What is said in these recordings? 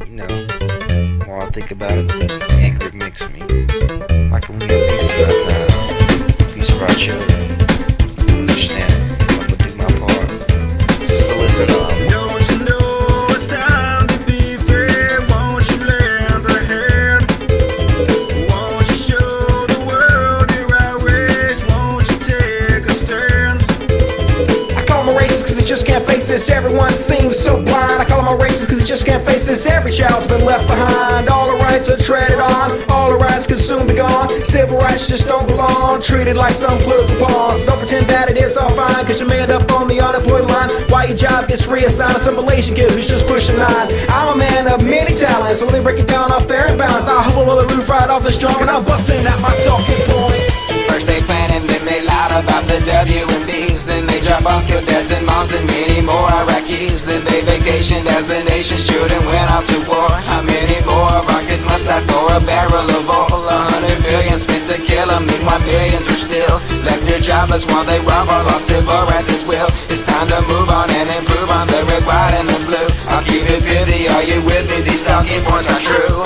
You know, the more I think about it, the angrier it makes me. Why can we have peace in our time? Peace for our children. Understand it. I'm gonna do my part. So listen up. Don't you know it's time to be fair? Won't you lend a hand? Won't you show the world your outrage? Won't you take a stand? I call them a racist cause they just can't face this. Everyone seems so blind. I call them a racist cause they just can't face this. Every child's been left behind. All the rights are treaded on. All the rights could soon be gone. Civil rights just don't belong. Treated like some political pawns. Don't pretend that it is all fine cause you may end up on the unemployed line. Why your job gets reassigned to some Malaysian kid who's just pushing line. I'm a man of many talents, so let me break it down off fair and balance. I'll hop on the roof right off the drum and I'm busting out my talking points. First they plan and then they lied about the WMDs. Then they drop bombs, killed dads and moms and many more Iraqis. Then they vacationed as the nation's children went off to war. How many more of our kids must die for a barrel of oil? 100 million spent to kill them, meanwhile millions are still left here jobless while they rob our lost civil rights as well. It's time to move on and improve on the red, white and the blue. I'll keep it pithy, are you with me? These talking points are true.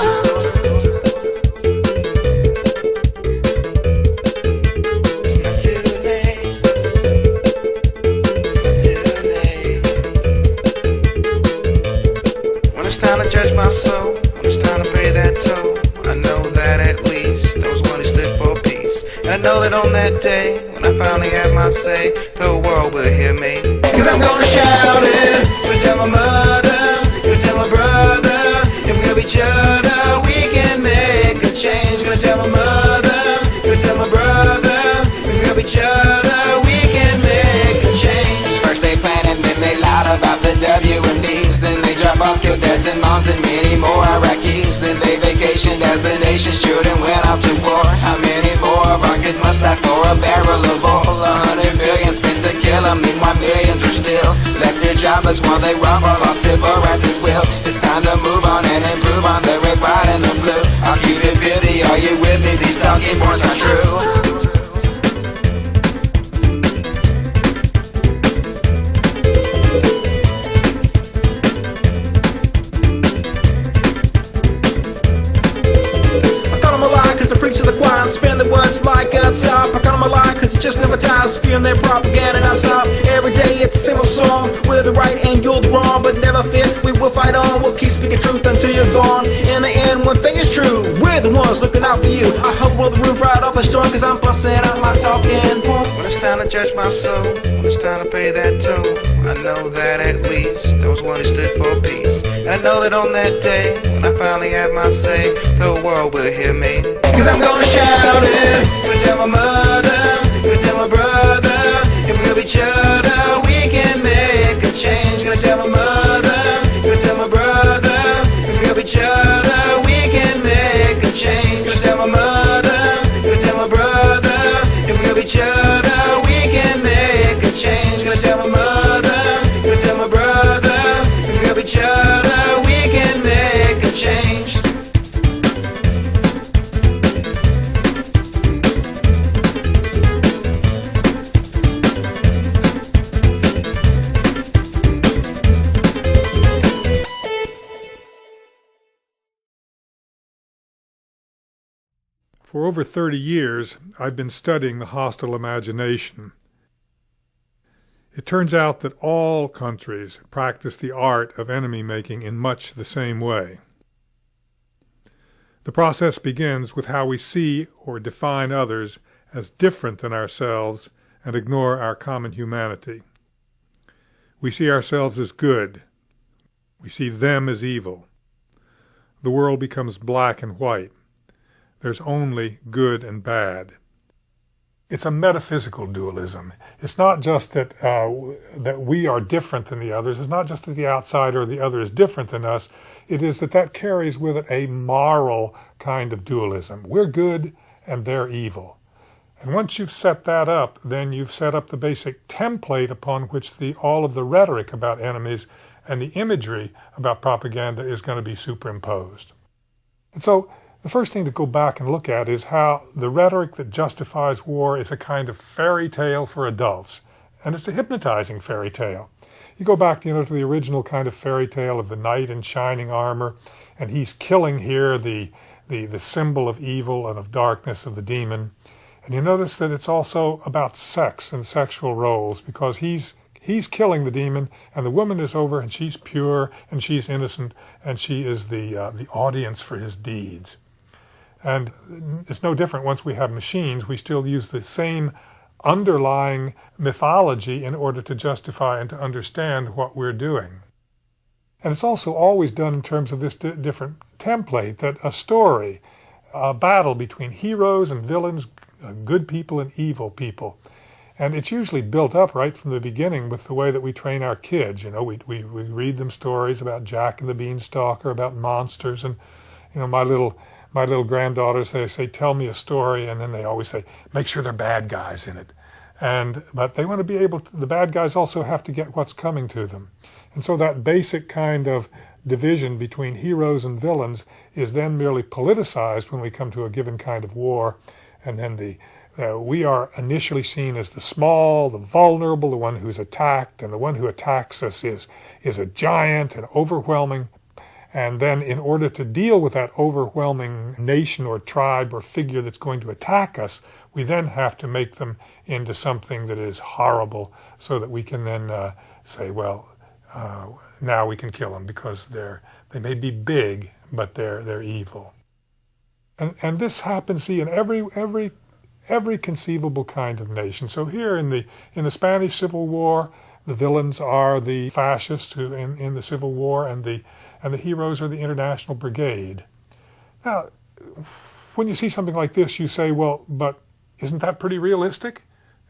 My soul, when it's time to pay that toll, I know that at least those one who stood for peace. And I know that on that day, when I finally have my say, the world will hear me. Cause I'm gonna shout it, gonna tell my mother, gonna tell my brother, if we love each other, we can make a change. Gonna tell my mother, gonna tell my brother, if we love each other, we can make a change. First they planned and then they lied about the WMDs. Then they dropped bombs, killed dads and moms and many more Iraqis. Then they vacationed as the nation's children went off to war. How many more of our kids must die for a barrel of oil? 100 million spent to kill them, meanwhile millions are still left here jobless while they rob our lost civil rights as well. It's time to move on and improve on the red, white and the blue. I'll keep it pithy, are you with me? These talking points are true. Spin the words like a top. I cut them a lie cause it just never dies. Spewing their propaganda and I stop. Every day it's a simple song. We're the right and you're the wrong, but never fear, we will fight on. We'll keep speaking truth until you're gone. In the end, one thing is true, we're the ones looking out for you. I hope we'll the roof right off the storm cause I'm busting out my talking points. When it's time to judge my soul, when it's time to pay that toll, I know that at least those one who stood for peace. And I know that on that day, when I finally have my say, the world will hear me. Cause I'm gonna shout it, gonna tell my mother, gonna tell my brother, if we love each other, we can make a change. Gonna tell my mother, gonna tell my brother, if we love each other, we can make a change. Gonna tell my mother, gonna tell my brother, if we love each other, we can make a change. Gonna tell my mother, gonna tell my brother, if we love each other, we can make a change. For over 30 years, I've been studying the hostile imagination. It turns out that all countries practice the art of enemy-making in much the same way. The process begins with how we see or define others as different than ourselves and ignore our common humanity. We see ourselves as good. We see them as evil. The world becomes black and white. There's only good and bad. It's a metaphysical dualism. It's not just that we are different than the others. It's not just that the outsider or the other is different than us. It is that carries with it a moral kind of dualism. We're good and they're evil. And once you've set that up, then you've set up the basic template upon which all of the rhetoric about enemies and the imagery about propaganda is going to be superimposed. And so the first thing to go back and look at is how the rhetoric that justifies war is a kind of fairy tale for adults. And it's a hypnotizing fairy tale. You go back, to the original kind of fairy tale of the knight in shining armor, and he's killing here the symbol of evil and of darkness of the demon. And you notice that it's also about sex and sexual roles, because he's killing the demon, and the woman is over, and she's pure, and she's innocent, and she is the audience for his deeds. And it's no different once we have machines. We still use the same underlying mythology in order to justify and to understand what we're doing. And it's also always done in terms of this different template, that a story, a battle between heroes and villains, good people and evil people. And it's usually built up right from the beginning with the way that we train our kids. We read them stories about Jack and the Beanstalk, or about monsters. And, my little granddaughters, they say, tell me a story. And then they always say, make sure they're bad guys in it. But they want to be able to, the bad guys also have to get what's coming to them. And so that basic kind of division between heroes and villains is then merely politicized when we come to a given kind of war. And then we are initially seen as the small, the vulnerable, the one who's attacked, and the one who attacks us is a giant and overwhelming. And then in order to deal with that overwhelming nation or tribe or figure that's going to attack us, we then have to make them into something that is horrible, so that we can then say, well, now we can kill them, because they may be big, but they're evil. And this happens, see, in every conceivable kind of nation. So here in the Spanish Civil War, the villains are the fascists who in the Civil War, and the heroes are the International Brigade. Now, when you see something like this, you say, well, but isn't that pretty realistic?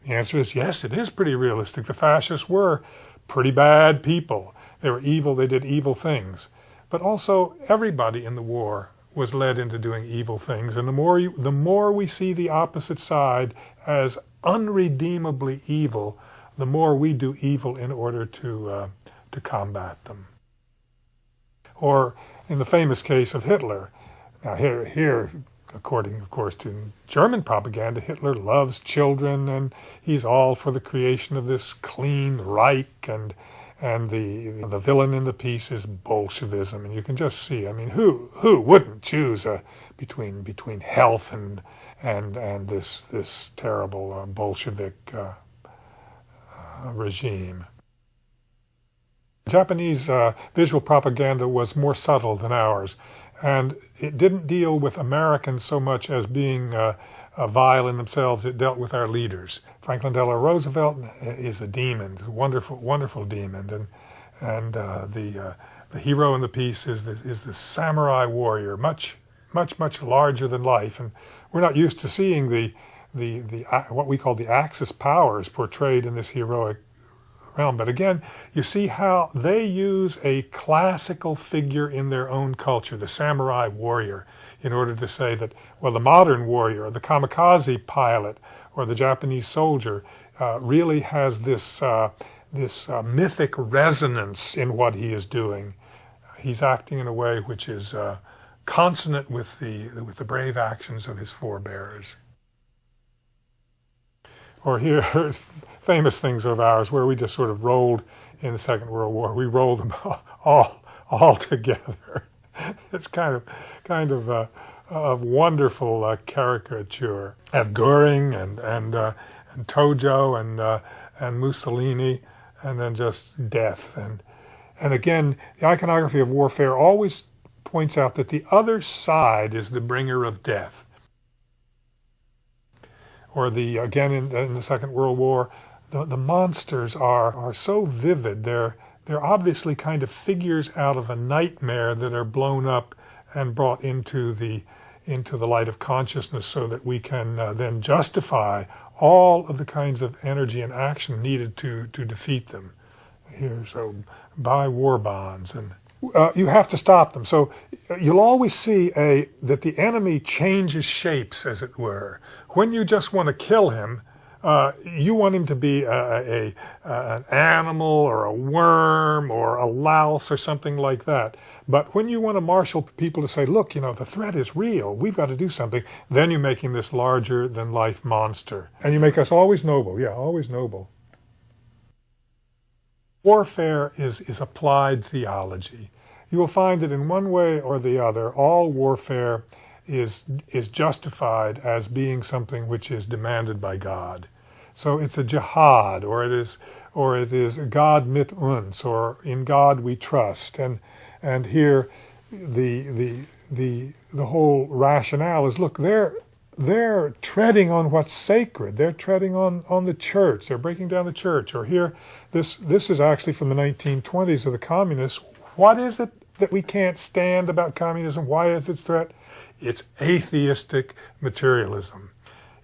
The answer is yes, it is pretty realistic. The fascists were pretty bad people. They were evil, they did evil things. But also, everybody in the war was led into doing evil things. And the more we see the opposite side as unredeemably evil, the more we do evil in order to combat them. Or in the famous case of Hitler. Now here, according, of course, to German propaganda, Hitler loves children, and he's all for the creation of this clean Reich, and the villain in the piece is Bolshevism. And you can just see, who wouldn't choose between health and this terrible Bolshevik regime. Japanese visual propaganda was more subtle than ours, and it didn't deal with Americans so much as being vile in themselves. It dealt with our leaders. Franklin Delano Roosevelt is a demon, a wonderful, wonderful demon, and the hero in the piece is the samurai warrior, much larger than life, and we're not used to seeing the what we call the Axis powers portrayed in this heroic realm. But again, you see how they use a classical figure in their own culture, the samurai warrior, in order to say that, well, the modern warrior, or the kamikaze pilot, or the Japanese soldier really has this mythic resonance in what he is doing. He's acting in a way which is consonant with the brave actions of his forebears. Or here, famous things of ours where we just sort of rolled in the Second World War. We rolled them all together. It's kind of wonderful caricature of Goering and Tojo and Mussolini, and then just death. And again, the iconography of warfare always points out that the other side is the bringer of death. Or again in the Second World War, the monsters are so vivid. They're obviously kind of figures out of a nightmare that are blown up and brought into the light of consciousness, so that we can then justify all of the kinds of energy and action needed to defeat them. Here, so buy war bonds, and you have to stop them. So you'll always see that the enemy changes shapes, as it were. When you just want to kill him, you want him to be an animal or a worm or a louse or something like that. But when you want to marshal people to say, look, the threat is real, we've got to do something, then you make him this larger-than-life monster. And you make us always noble, always noble. Warfare is applied theology. You will find that in one way or the other, all warfare is justified as being something which is demanded by God. So it's a jihad, or it is God mit uns, or in God we trust. And here the whole rationale is, look, they're treading on what's sacred. They're treading on the church. They're breaking down the church. Or here, this is actually from the 1920s of the communists. What is it that we can't stand about communism? Why is its threat? It's atheistic materialism.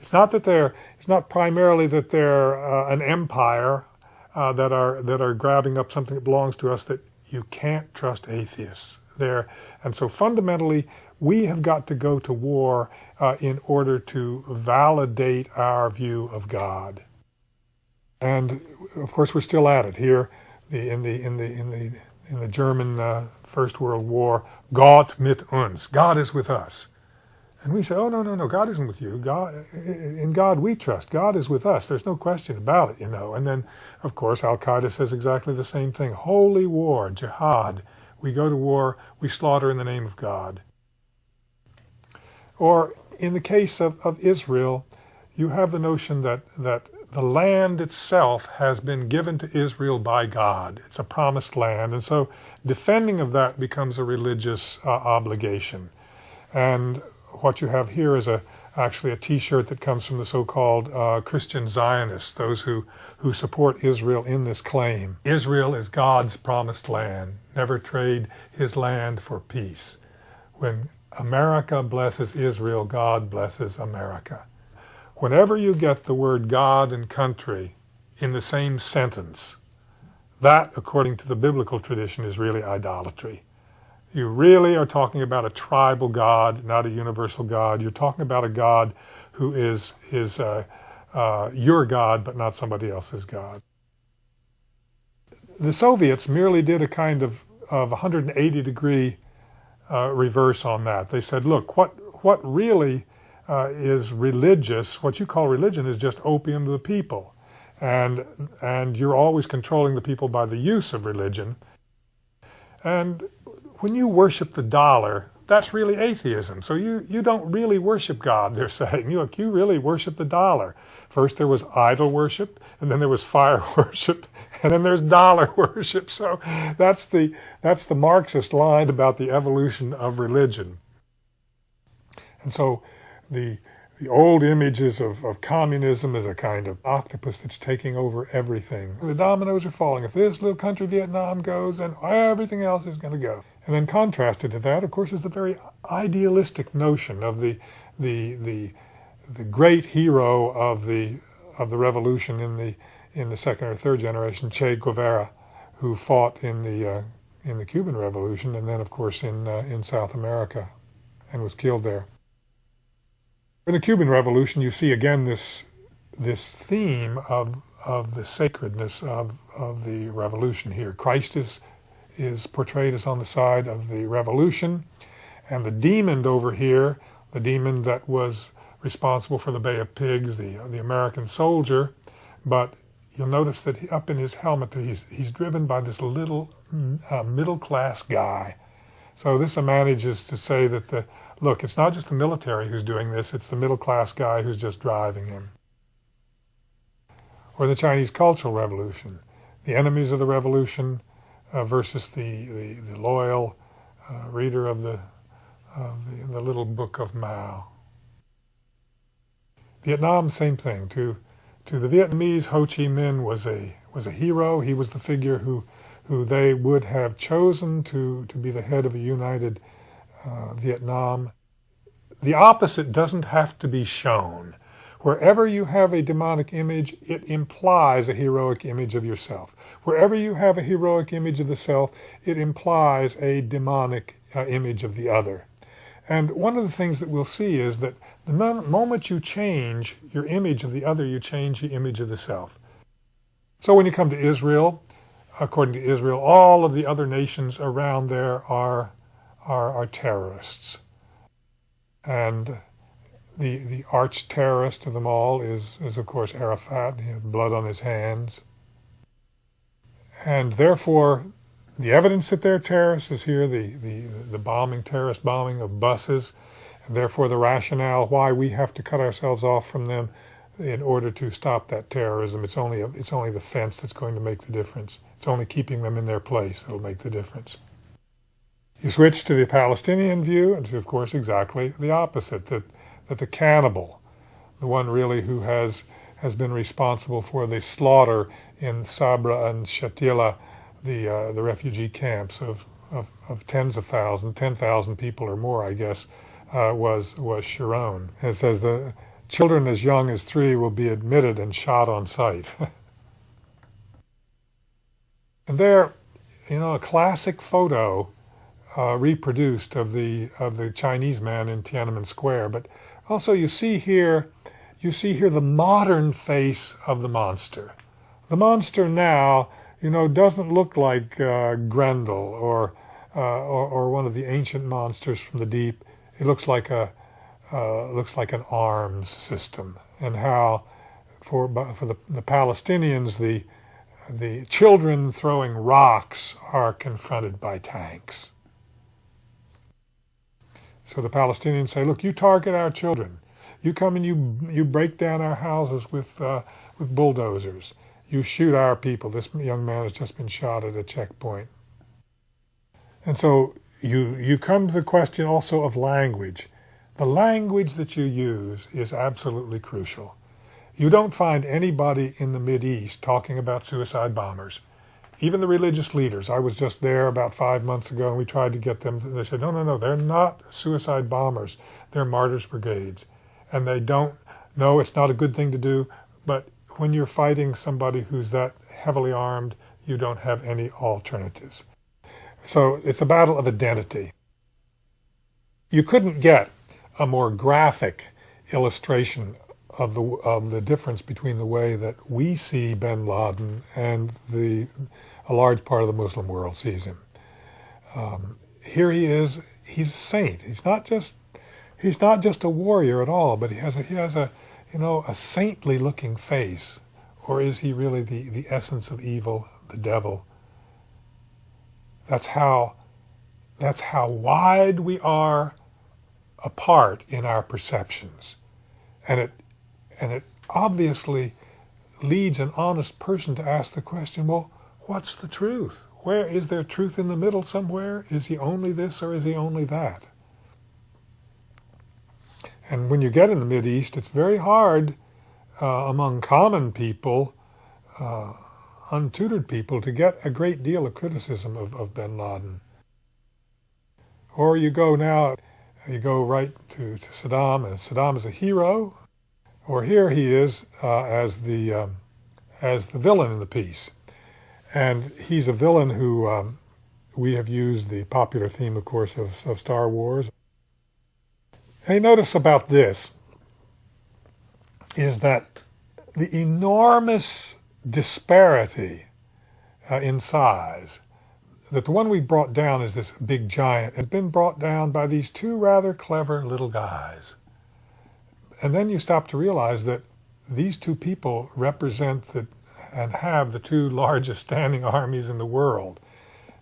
It's not primarily that they're an empire that are grabbing up something that belongs to us, that you can't trust atheists there. And so fundamentally, we have got to go to war in order to validate our view of God. And of course, we're still at it here in the German First World War. Gott mit uns, God is with us. And we say, oh, no, God isn't with you. In God we trust. God is with us. There's no question about it, And then, of course, Al-Qaeda says exactly the same thing. Holy war, jihad. We go to war, we slaughter in the name of God. Or in the case of Israel, you have the notion that the land itself has been given to Israel by God. It's a promised land. And so defending of that becomes a religious obligation. And what you have here is actually a T-shirt that comes from the so-called Christian Zionists, those who support Israel in this claim. Israel is God's promised land. Never trade his land for peace. When America blesses Israel, God blesses America. Whenever you get the word God and country in the same sentence, that, according to the biblical tradition, is really idolatry. You really are talking about a tribal God, not a universal God. You're talking about a God who is your God, but not somebody else's God. The Soviets merely did a kind of 180-degree reverse on that. They said, look, what really is religious, what you call religion, is just opium to the people. And you're always controlling the people by the use of religion. And when you worship the dollar, that's really atheism. So you don't really worship God, they're saying. You really worship the dollar. First there was idol worship, and then there was fire worship, and then there's dollar worship. So that's the Marxist line about the evolution of religion. And so the old images of communism as a kind of octopus that's taking over everything. The dominoes are falling. If this little country, Vietnam, goes, then everything else is going to go. And then contrasted to that, of course, is the very idealistic notion of the great hero of the revolution in the second or third generation, Che Guevara, who fought in the Cuban Revolution, and then, of course, in South America, and was killed there. In the Cuban Revolution, you see again this theme of the sacredness of the revolution here. Christ is portrayed as on the side of the revolution, and the demon over here, the demon that was responsible for the Bay of Pigs, the American soldier, but you'll notice that up in his helmet that he's driven by this little middle-class guy. So this manages to say that look, it's not just the military who's doing this, it's the middle-class guy who's just driving him. Or the Chinese Cultural Revolution, the enemies of the revolution versus the loyal reader of the little book of Mao. Vietnam, same thing. To the Vietnamese, Ho Chi Minh was a hero. He was the figure who they would have chosen to be the head of a united Vietnam. The opposite doesn't have to be shown. Wherever you have a demonic image, it implies a heroic image of yourself. Wherever you have a heroic image of the self, it implies a demonic image of the other. And one of the things that we'll see is that the moment you change your image of the other, you change the image of the self. So when you come to Israel, according to Israel, all of the other nations around there are terrorists. And the arch terrorist of them all is of course Arafat. He had blood on his hands. And therefore, the evidence that they're terrorists is here, the bombing, terrorist bombing of buses, and therefore the rationale why we have to cut ourselves off from them in order to stop that terrorism. It's only the fence that's going to make the difference. It's only keeping them in their place that'll make the difference. You switch to the Palestinian view, and it's of course exactly the opposite, that the cannibal, the one really who has been responsible for the slaughter in Sabra and Shatila, the refugee camps of tens of thousands, 10,000 people or more, I guess, was Sharon. And it says the children as young as 3 will be admitted and shot on sight. And there, a classic photo reproduced of the Chinese man in Tiananmen Square. But also you see here the modern face of the monster. The monster now, doesn't look like Grendel or one of the ancient monsters from the deep. It looks like an arms system, and how for the Palestinians the children throwing rocks are confronted by tanks. So the Palestinians say, look, you target our children. You come and you break down our houses with bulldozers. You shoot our people. This young man has just been shot at a checkpoint. And so you come to the question also of language. The language that you use is absolutely crucial. You don't find anybody in the Mideast talking about suicide bombers. Even the religious leaders. I was just there about 5 months ago, and we tried to get them. They said, no, they're not suicide bombers. They're martyrs' brigades. And they don't know it's not a good thing to do, but when you're fighting somebody who's that heavily armed, you don't have any alternatives. So it's a battle of identity. You couldn't get a more graphic illustration of the difference between the way that we see bin Laden and a large part of the Muslim world sees him. Here he is. He's a saint. He's not just a warrior at all, but he has a saintly looking face. Or is he really the essence of evil, the devil? That's how wide we are apart in our perceptions. And it obviously leads an honest person to ask the question, well, what's the truth? Where is there truth in the middle somewhere? Is he only this or is he only that? And when you get in the Mideast, it's very hard among common people, untutored people, to get a great deal of criticism of bin Laden. Or you go right to Saddam, and Saddam is a hero. Or here he is as the villain in the piece. And he's a villain who we have used the popular theme, of course, of Star Wars. And you notice about this is that the enormous disparity in size, that the one we brought down is this big giant, has been brought down by these 2 rather clever little guys. And then you stop to realize that these 2 people represent and have the 2 largest standing armies in the world.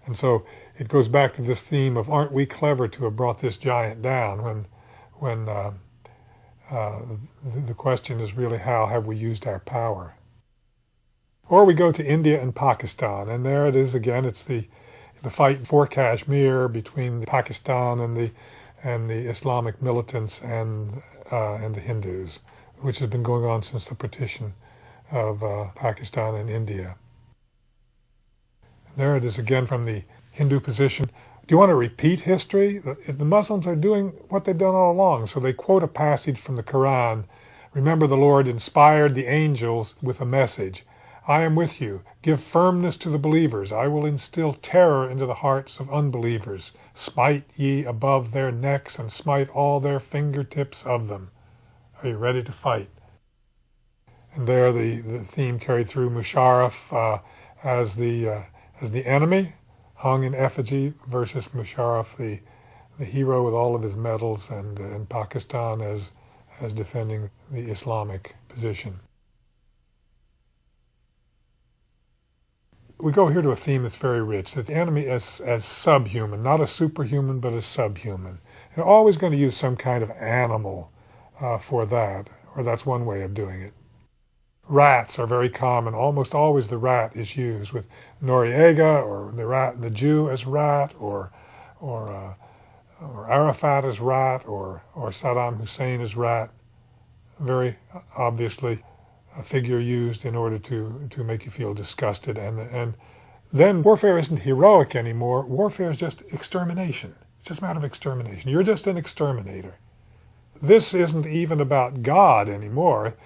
And so it goes back to this theme of, aren't we clever to have brought this giant down, when the question is really, how have we used our power? Or we go to India and Pakistan, and there it is again. It's the fight for Kashmir between Pakistan and the Islamic militants and the Hindus, which has been going on since the partition of Pakistan and India. There it is again from the Hindu position. Do you want to repeat history? The Muslims are doing what they've done all along. So they quote a passage from the Quran. Remember, the Lord inspired the angels with a message. I am with you. Give firmness to the believers. I will instill terror into the hearts of unbelievers. Smite ye above their necks and smite all their fingertips of them. Are you ready to fight? And there the theme carried through Musharraf as the enemy, hung in effigy, versus Musharraf, the hero with all of his medals, and Pakistan as defending the Islamic position. We go here to a theme that's very rich, that the enemy is as subhuman, not as superhuman, but as subhuman. They're always going to use some kind of animal for that, or that's one way of doing it. Rats are very common. Almost always the rat is used, with Noriega or the Jew as rat, or Arafat as rat, or Saddam Hussein as rat. Very obviously a figure used in order to make you feel disgusted. And then warfare isn't heroic anymore. Warfare is just extermination. It's just a matter of extermination. You're just an exterminator. This isn't even about God anymore.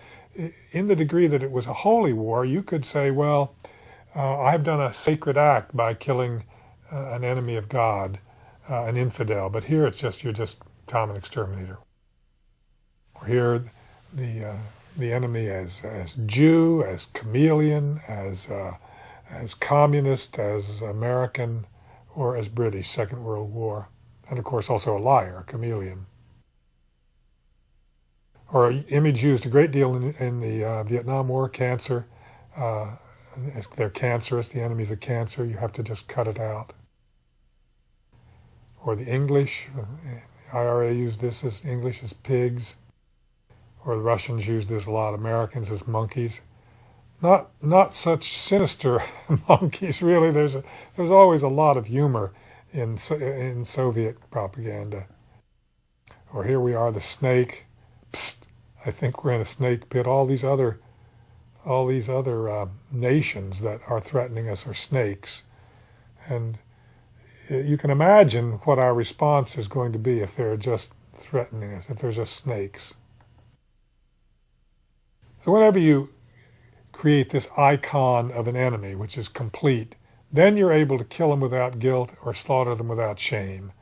In the degree that it was a holy war, you could say, well, I've done a sacred act by killing an enemy of God, an infidel. But here it's just, you're just common exterminator. Or here the enemy as Jew, as chameleon, as communist, as American, or as British, Second World War. And of course also a liar, a chameleon. Or an image used a great deal in the Vietnam War, cancer. They're cancerous, the enemy's a cancer, you have to just cut it out. Or the English, the IRA used this as English as pigs. Or the Russians use this a lot, Americans as monkeys. Not such sinister monkeys, really. There's always a lot of humor in Soviet propaganda. Or here we are, the snake. Psst, I think we're in a snake pit. All these other nations that are threatening us are snakes, and you can imagine what our response is going to be if they're just threatening us, if they're just snakes. So whenever you create this icon of an enemy, which is complete, then you're able to kill them without guilt or slaughter them without shame.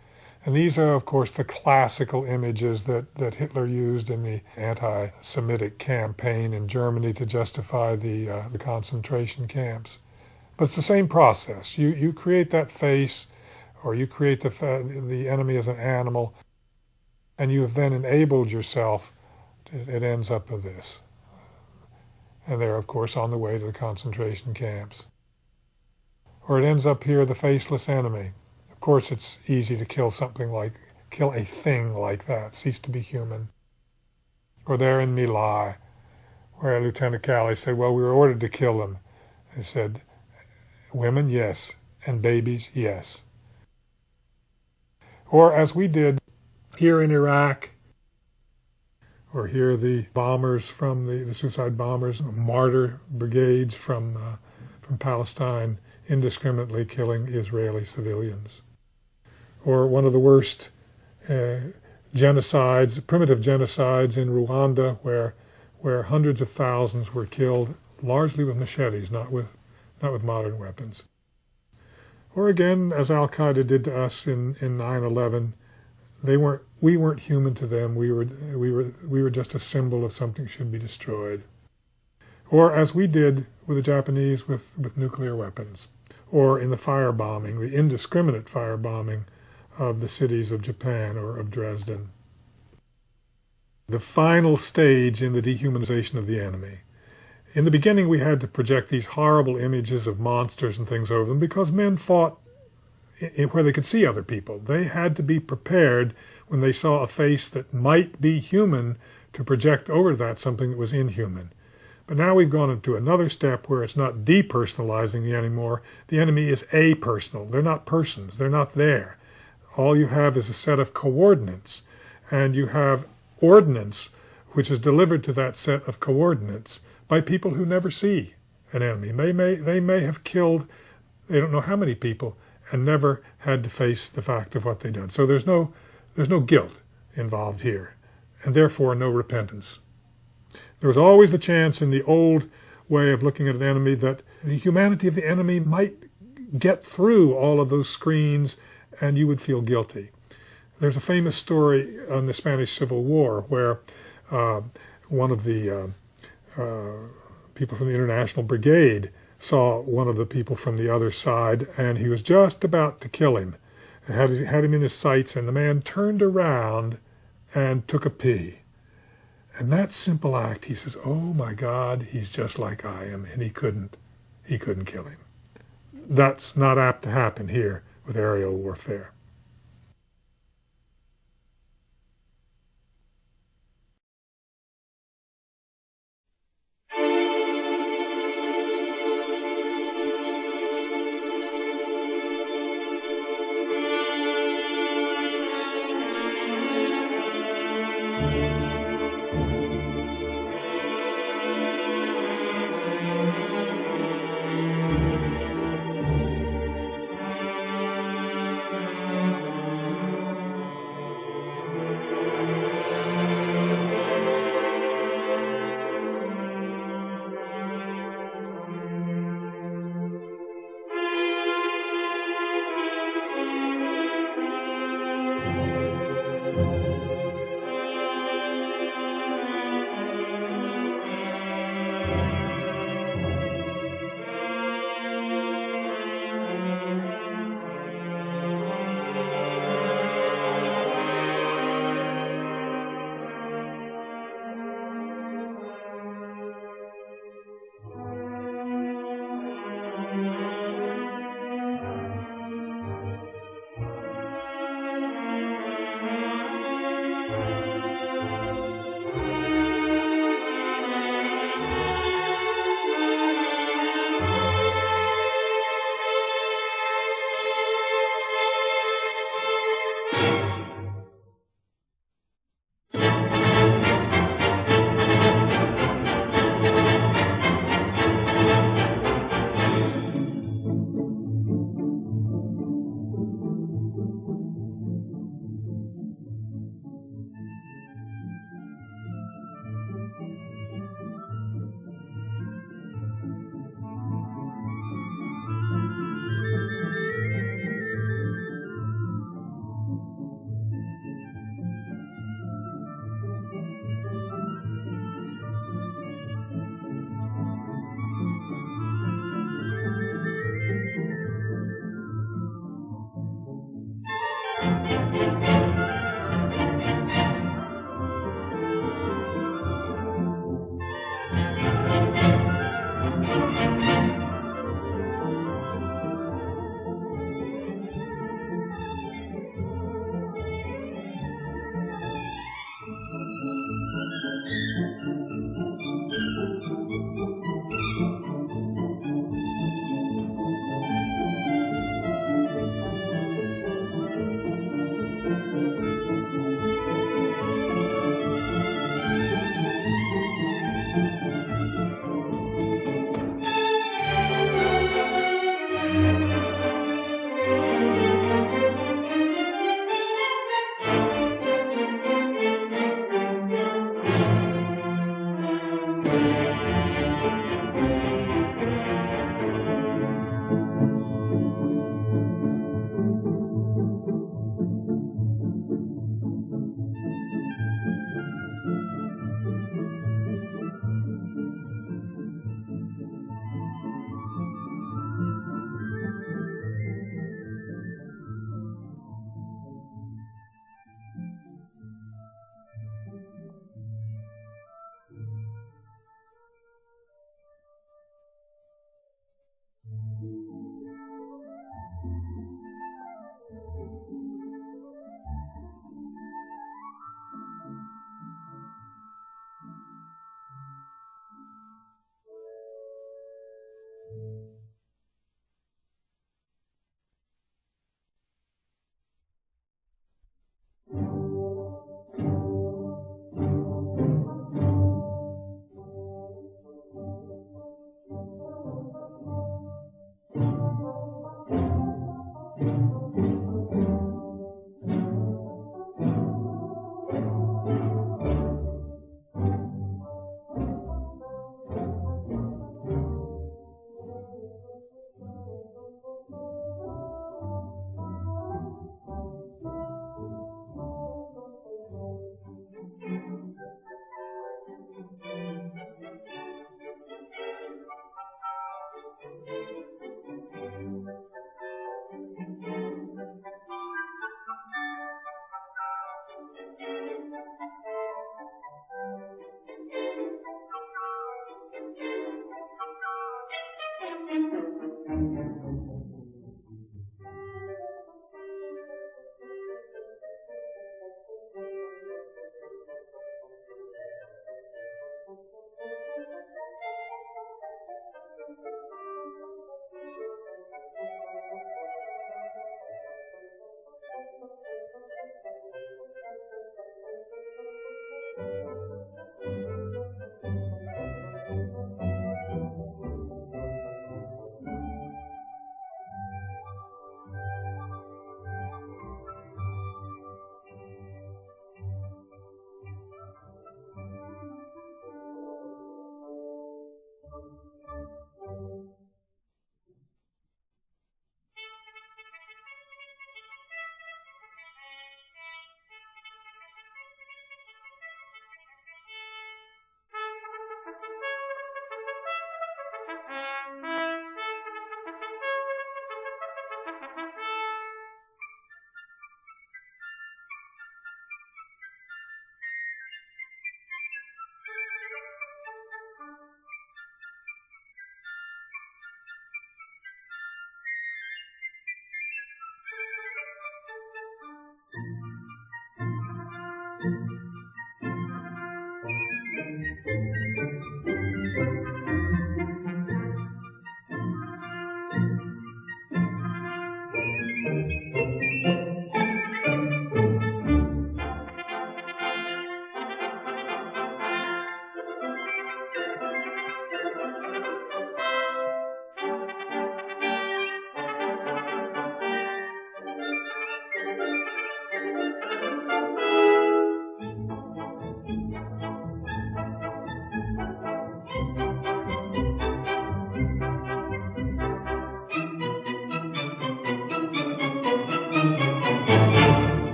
And these are, of course, the classical images that Hitler used in the anti-Semitic campaign in Germany to justify the concentration camps. But it's the same process. You create that face, or you create the enemy as an animal, and you have then enabled yourself. It ends up with this. And they're, of course, on the way to the concentration camps. Or it ends up here, the faceless enemy. Of course, it's easy to kill a thing like that, cease to be human. Or there in My Lai, where Lieutenant Calley said, well, we were ordered to kill them. He said, women, yes, and babies, yes. Or as we did here in Iraq, or here the bombers from the suicide bombers, martyr brigades from Palestine, indiscriminately killing Israeli civilians. Or one of the worst genocides, primitive genocides in Rwanda, where hundreds of thousands were killed, largely with machetes, not with modern weapons. Or again, as Al-Qaeda did to us in 9/11, we weren't human to them. We were just a symbol of something that should be destroyed. Or as we did with the Japanese with nuclear weapons. Or in the firebombing, the indiscriminate firebombing of the cities of Japan or of Dresden. The final stage in the dehumanization of the enemy. In the beginning, we had to project these horrible images of monsters and things over them because men fought where they could see other people. They had to be prepared when they saw a face that might be human to project over that something that was inhuman. But now we've gone into another step where it's not depersonalizing the enemy anymore. The enemy is apersonal. They're not persons. They're not there. All you have is a set of coordinates, and you have ordnance, which is delivered to that set of coordinates by people who never see an enemy. They may have killed, they don't know how many people, and never had to face the fact of what they've done. So there's no guilt involved here, and therefore no repentance. There was always the chance in the old way of looking at an enemy that the humanity of the enemy might get through all of those screens and you would feel guilty. There's a famous story on the Spanish Civil War where one of the people from the International Brigade saw one of the people from the other side, and he was just about to kill him. Had him in his sights, and the man turned around and took a pee. And that simple act, he says, oh my God, he's just like I am, and he couldn't kill him. that's not apt to happen here with aerial warfare.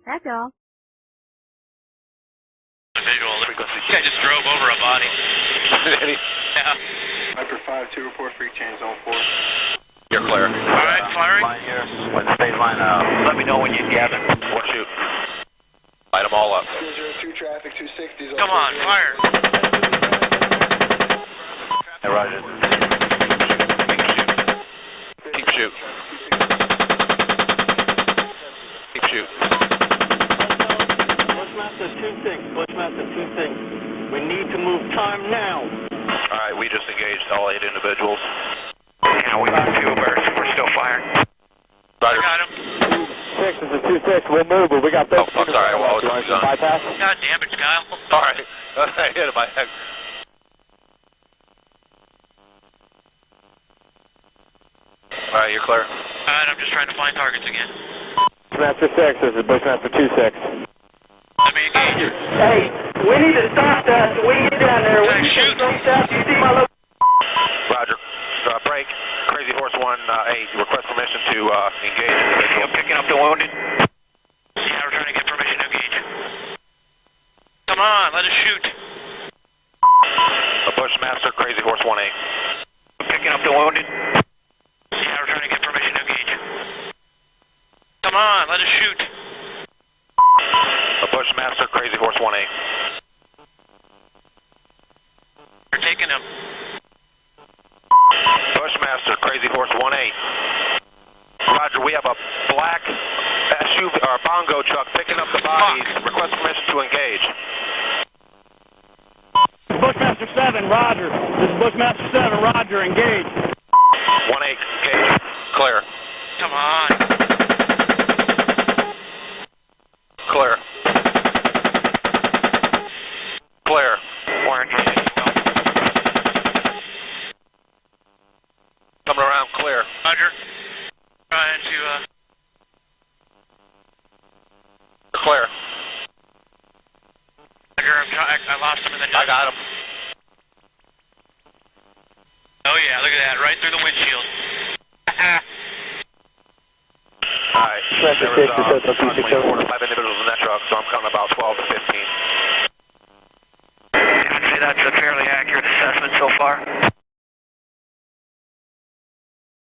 That's all. Visual frequency. I just drove over a body. Yeah. Viper 5-2, report freak change zone 4. You're clear. Alright, firing. Line here. When the stage line Let me know when you get it. What shoot? Light them all up. 202 traffic, 260. Come on, fire. Hey, Roger. Keep shoot. Keep shoot. Bushmaster 2-6, Bushmaster 2-6. We need to move time now. Alright, we just engaged all 8 individuals. Yeah, we got 2 birds. We're still firing. Roger. Got him. 6 is a 2-6. We'll move, but we got this. Oh, I'm sorry. I was done. Bypass. God damn it, Kyle. Alright. I hit him by head. Alright, you're clear. Alright, I'm just trying to find targets again. Bushmaster 6, this is Bushmaster 2-6. Let me engage. Hey, we need to stop that so we can get down there. Hey, shoot. You see my location? Roger. Break. Crazy Horse 1-8. Request permission to engage individual. I'm picking up the wounded. Yeah, we're trying to get permission to engage. Come on, let us shoot. A Bushmaster, Crazy Horse 1-8. I'm picking up the wounded. Yeah, we're trying to get permission to engage. Come on, let us shoot. A Bushmaster, Crazy Horse 1-8. We're taking him. Bushmaster, Crazy Horse 1-8. Roger, we have a black SUV or bongo truck picking up the bodies. Request permission to engage. Bushmaster 7, Roger. This is Bushmaster 7, Roger. Engage. 1-8, engage. Clear. Come on. Clear. Clear. We're engaged. Coming around, clear. Roger. Trying to, Clear. Roger, I lost him in the dust. I got him. Oh yeah, look at that, right through the windshield. Alright. There was approximately 4 to 5 individuals in that truck, so I'm counting about 12 to 15. I'd say that's a fairly accurate assessment so far.